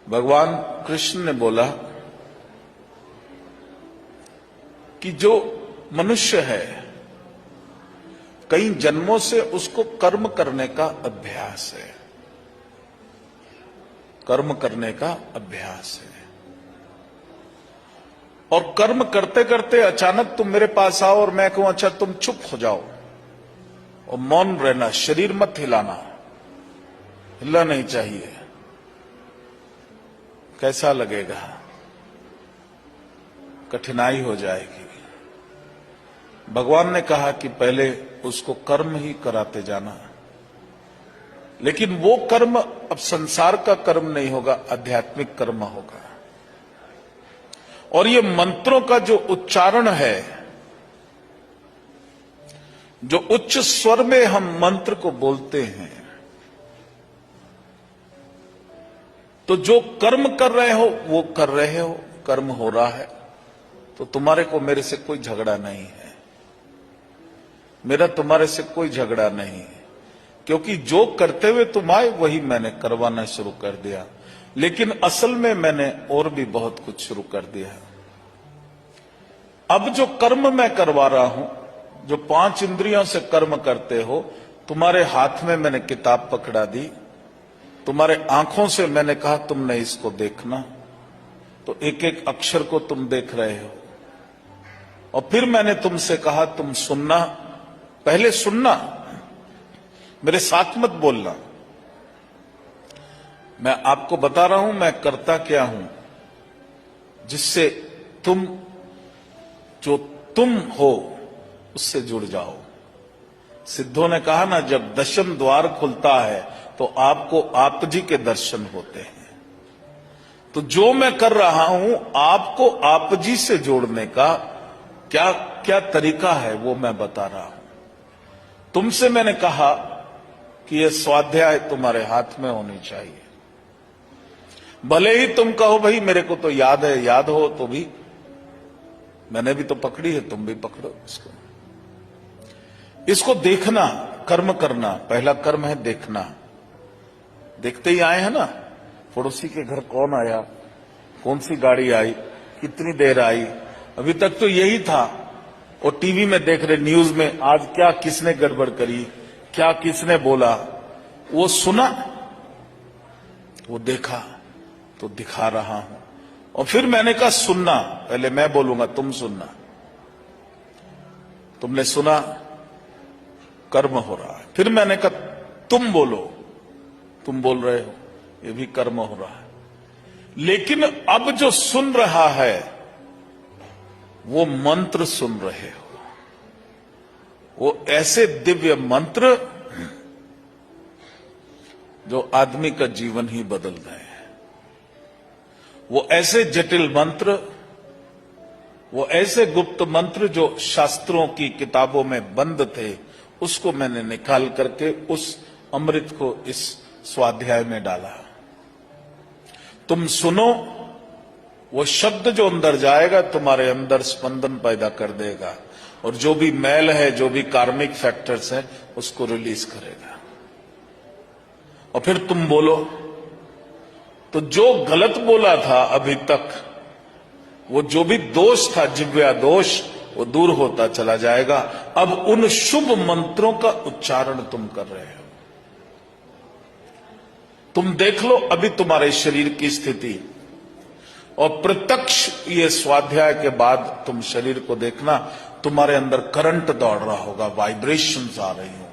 भगवान कृष्ण ने बोला कि जो मनुष्य है कई जन्मों से उसको कर्म करने का अभ्यास है, कर्म करने का अभ्यास है। और कर्म करते करते अचानक तुम मेरे पास आओ और मैं कहूं अच्छा तुम चुप हो जाओ और मौन रहना, शरीर मत हिलाना, हिलना नहीं चाहिए, कैसा लगेगा? कठिनाई हो जाएगी। भगवान ने कहा कि पहले उसको कर्म ही कराते जाना, लेकिन वो कर्म अब संसार का कर्म नहीं होगा, आध्यात्मिक कर्म होगा। और ये मंत्रों का जो उच्चारण है, जो उच्च स्वर में हम मंत्र को बोलते हैं, तो जो कर्म कर रहे हो वो कर रहे हो, कर्म हो रहा है, तो तुम्हारे को मेरे से कोई झगड़ा नहीं है, मेरा तुम्हारे से कोई झगड़ा नहीं है, क्योंकि जो करते हुए तुम आए वही मैंने करवाना शुरू कर दिया। लेकिन असल में मैंने और भी बहुत कुछ शुरू कर दिया। अब जो कर्म मैं करवा रहा हूं, जो 5 इंद्रियों से कर्म करते हो, तुम्हारे हाथ में मैंने किताब पकड़ा दी, तुम्हारे आंखों से मैंने कहा तुमने इसको देखना, तो एक एक अक्षर को तुम देख रहे हो। और फिर मैंने तुमसे कहा तुम सुनना, पहले सुनना, मेरे साथ मत बोलना। मैं आपको बता रहा हूं मैं करता क्या हूं, जिससे तुम जो तुम हो उससे जुड़ जाओ। सिद्धों ने कहा ना, जब दशम द्वार खुलता है तो आपको आप जी के दर्शन होते हैं। तो जो मैं कर रहा हूं आपको आप जी से जोड़ने का क्या क्या तरीका है वो मैं बता रहा हूं। तुमसे मैंने कहा कि यह स्वाध्याय तुम्हारे हाथ में होनी चाहिए। भले ही तुम कहो भाई मेरे को तो याद है, याद हो तो भी मैंने भी तो पकड़ी है, तुम भी पकड़ो इसको। इसको देखना, कर्म करना, पहला कर्म है देखना। देखते ही आए हैं ना, पड़ोसी के घर कौन आया, कौन सी गाड़ी आई, कितनी देर आई, अभी तक तो यही था। और टीवी में देख रहे, न्यूज में आज क्या किसने गड़बड़ करी, क्या किसने बोला, वो सुना, वो देखा, तो दिखा रहा हूं। और फिर मैंने कहा सुनना, पहले मैं बोलूंगा तुम सुनना। तुमने सुना, कर्म हो रहा है। फिर मैंने कहा तुम बोलो, तुम बोल रहे हो, ये भी कर्म हो रहा है। लेकिन अब जो सुन रहा है वो मंत्र सुन रहे हो, वो ऐसे दिव्य मंत्र जो आदमी का जीवन ही बदल गए हैं। वो ऐसे जटिल मंत्र, वो ऐसे गुप्त मंत्र जो शास्त्रों की किताबों में बंद थे, उसको मैंने निकाल करके उस अमृत को इस स्वाध्याय में डाला। तुम सुनो, वो शब्द जो अंदर जाएगा तुम्हारे अंदर स्पंदन पैदा कर देगा, और जो भी मैल है, जो भी कार्मिक फैक्टर्स है, उसको रिलीज करेगा। और फिर तुम बोलो, तो जो गलत बोला था अभी तक, वो जो भी दोष था, जिव्या दोष, वो दूर होता चला जाएगा। अब उन शुभ मंत्रों का उच्चारण तुम कर रहे हो। तुम देख लो अभी तुम्हारे शरीर की स्थिति, और प्रत्यक्ष ये स्वाध्याय के बाद तुम शरीर को देखना, तुम्हारे अंदर करंट दौड़ रहा होगा, वाइब्रेशंस आ रही होंगी।